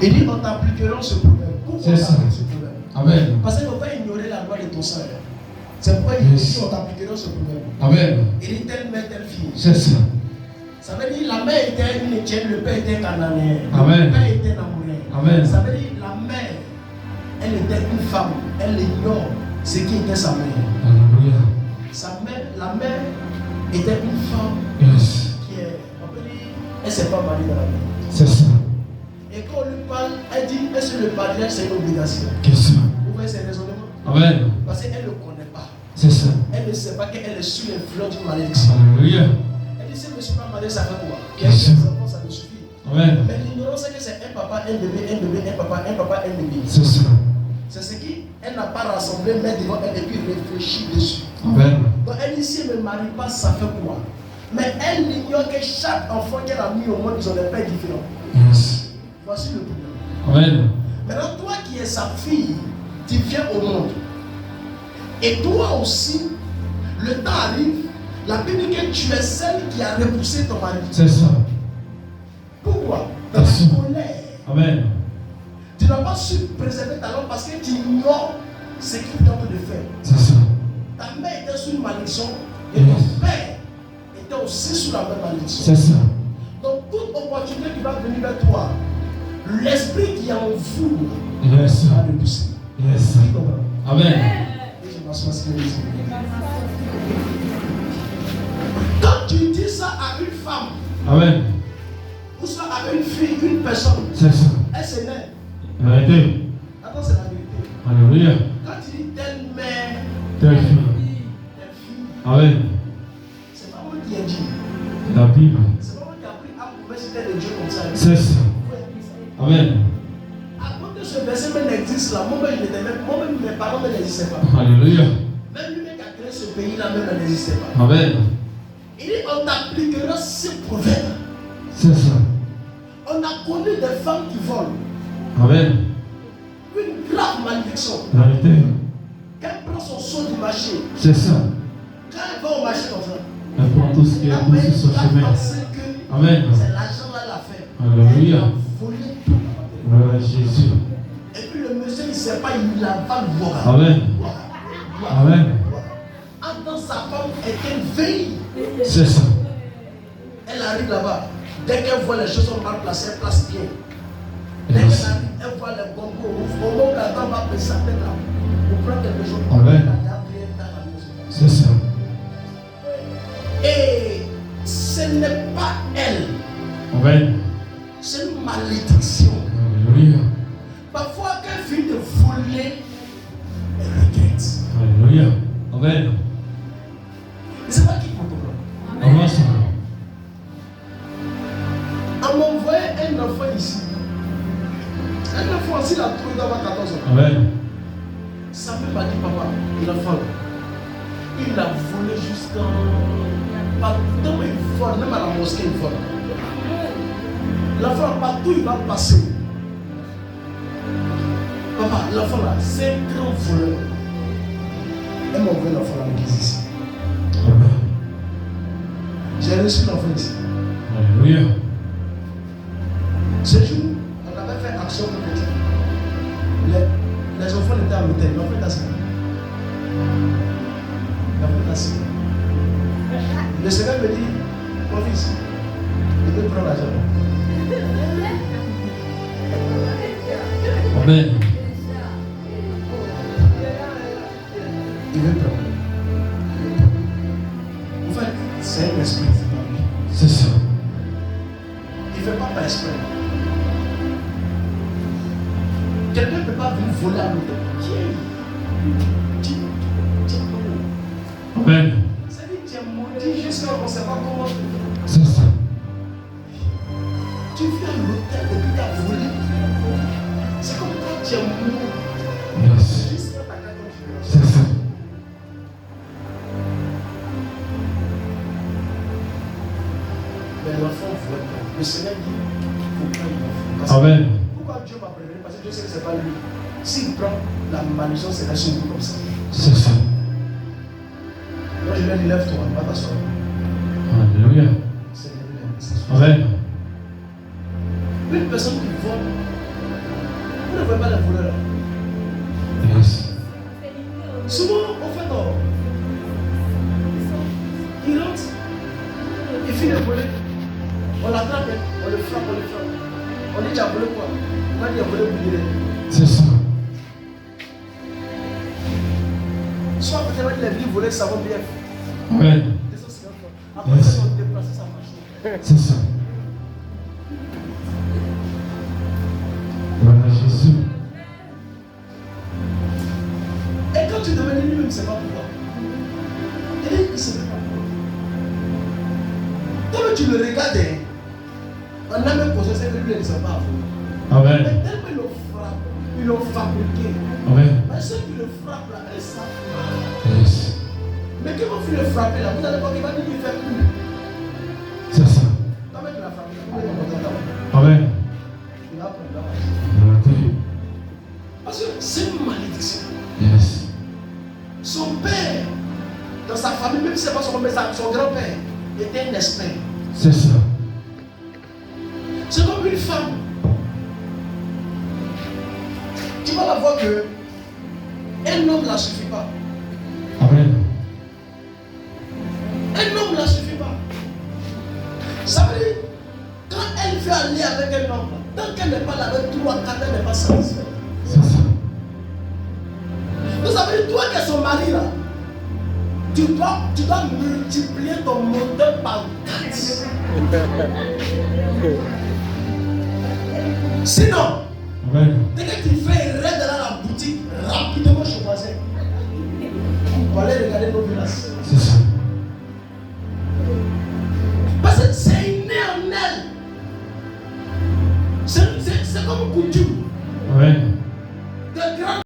Il dit on t'appliquera ce problème. Pourquoi on t'applique ce problème? Amen. Parce qu'il ne faut pas ignorer la loi de ton sang. C'est pourquoi il dit on t'appliquera ce problème. Amen. Il dit telle mère, telle fille. C'est ça. Ça veut dire la mère était une étienne, le père était cananéen. Amen. Le père était namourien. Amen. Ça veut dire la mère, elle était une femme. Elle ignore ce qui était sa mère. Alléluia. Sa mère, la mère était une femme qui est, on peut dire, elle ne s'est pas mariée dans la vie. C'est ça. Et quand on lui parle, elle dit, est-ce que le mariage c'est une obligation? Qu'est-ce que Vous voyez ses raisonnements? Amen. Parce qu'elle ne connaît pas. C'est ça. Elle ne sait pas qu'elle est sous l'influence d'une malédiction. Alléluia. Elle dit, si je ne me suis pas mariée, ça fait quoi? Qu'est-ce que ça me suffit. Amen. Mais l'ignorance c'est que c'est un papa, un bébé, un bébé, un papa, un bébé. C'est ça. C'est ce qu'elle n'a pas rassemblé, mais devant elle et puis réfléchir dessus. Amen. Donc elle dit, si elle ne me marie pas, ça fait quoi? Mais elle ignore que chaque enfant qu'elle a mis au monde, ils ont des pères différents. Yes. Voici le problème. Amen. Maintenant, toi qui es sa fille, tu viens au monde. Et toi aussi, le temps arrive, la Bible dit que tu es celle qui a repoussé ton mari. C'est ça. Pourquoi? Dans la colère. Amen. Tu n'as pas su préserver ta langue parce que tu ignores ce qu'il tente de faire. C'est ça. Ta mère était sous une malédiction et ton père était aussi sous la même malédiction. C'est ça. Donc toute opportunité qui va venir vers toi, l'esprit qui est en vous Yes. va le pousser. Yes. Amen. Et je m'assois ce que je dis. Quand tu dis ça à une femme, Amen. ou soit à une fille, une personne, C'est ça. elle s'énerve. Vérité. Attends, c'est la vérité. Alléluia. Quand tu dis telle mère, Telle fille. telle fille, Amen. c'est pas moi qui ai dit. La Bible. C'est pas moi qui ai appris à pouvoir citer de Dieu comme ça. C'est ça. Amen. Avant que ce verset même n'existe là, moi-même mes parents ne n'existaient pas. Alléluia. Même lui qui a créé ce pays-là même n'existait pas. Amen. Il dit on t'appliquera ce proverbe. C'est ça. On a connu des femmes qui volent. Amen. Une grave malédiction. Vérité. Quand elle prend son saut du marché, C'est ça. quand elle va au marché comme ça, Elle prend tout ce qui est tout sur son chemin. Amen. C'est l'argent là l'affaire. Alléluia. Elle a volé tout. Gloire à Jésus. Et puis le monsieur il ne sait pas, il a pas le voir. Amen. Amen. Attends, sa femme est veille. C'est ça. Elle arrive là-bas. Dès qu'elle voit les choses sont mal placées, elle place bien. Dès qu'elle arrive, elle voit les bonbons. Au moment où la dame va passer sa tête là, pour prendre quelque chose. Amen. Elle a pris un temps à la maison. C'est ça. Et ce n'est pas elle. Amen. C'est une malédiction. Alléluia. Parfois, quand elle vient de voler, elle regrette. Alléluia. Amen. C'est pas qui pour toi. Amen. On m'a envoyé un enfant ici. Un enfant aussi, il a trouvé d'avoir 14 ans. Amen. Ça m'a dit, papa, l'enfant, il a volé jusqu'en. Partout il vole, même à la mosquée, il vole. L'enfant, partout il va passer. Papa, l'enfant là, c'est un grand voleur. Elle m'a envoyé l'enfant à l'église ici. Amen. J'ai reçu l'enfant ici. Alléluia. Ce jour, on avait fait action pour petit. Les enfants étaient à l'hôtel. L'enfant est assis. L'enfant est assis. Le Seigneur me dit, mon fils, il veut prendre l'argent. Amen. Il veut prendre. En fait, c'est un esprit. C'est ça. Il ne fait pas par esprit. Quelqu'un ne peut pas venir voler à l'hôtel. Qui est Amen. c'est-à-dire que tu es maudit jusqu'à on ne sait pas comment. C'est ça. Tu viens à l'hôtel et puis tu as volé. C'est comme quand tu es mort. Yes. Jusqu'à ta carte. C'est ça. Mais l'enfant vole. Le Seigneur dit, il faut prendre l'enfant. Amen. Pourquoi Dieu m'a prévenu? Parce que Dieu sait que ce n'est pas lui. S'il prend la malédiction, c'est la sur vous comme ça. C'est ça. Moi je lui ai dit, lève-toi, va t'asseoir. Alléluia. C'est le s'asseoir. Amen. Une personne qui vole, voyez pas les voleurs là? Yes. Souvent, on fait tort. Il rentre, il finit de voler. On l'attrape, on le frappe, on le frappe. On dit, tu as volé quoi? On va dire, il a volé bouillir. C'est ça. Soit peut-être qu'il a dit voler savon bien. Amen. Après, yes. On déplace sa machine. C'est ça. Voilà Jésus. Et quand tu deviens lui-même, il ne sait pas pourquoi. Il ne sait pas pourquoi. Quand tu le regardais, on a même posé ça que lui ne sait pas avouer. Amen. Mais tellement ils le frappent, ils l'ont fabriqué. Amen. Mais ceux qui le frappent là, ils savent. Yes. Mais quand vous le frappez là, vous allez voir qu'il va dire qu'il ne fait plus. C'est ça. Quand même, il a frappé, il est content. Amen. Il a pris. Parce que c'est une malédiction. Yes. Son père, dans sa famille, même si ce n'est pas son père, son grand-père, était un expert. C'est ça. C'est comme une femme. Tu vas la voir que un homme ne la suffit pas. Amen. Un homme ne la suffit pas. Ça veut dire, quand elle veut aller avec un homme, tant qu'elle n'est pas là avec 3, 4, elle n'est pas satisfaite. C'est ça. Donc ça veut dire, toi qui es son mari là, tu dois multiplier ton moteur par 4. Sinon, Amen. dès que tu fais un raid dans la boutique, rapidement chez le voisin. On va aller regarder nos villages. C'est ça. Parce que c'est inné en elle. C'est comme une coutume.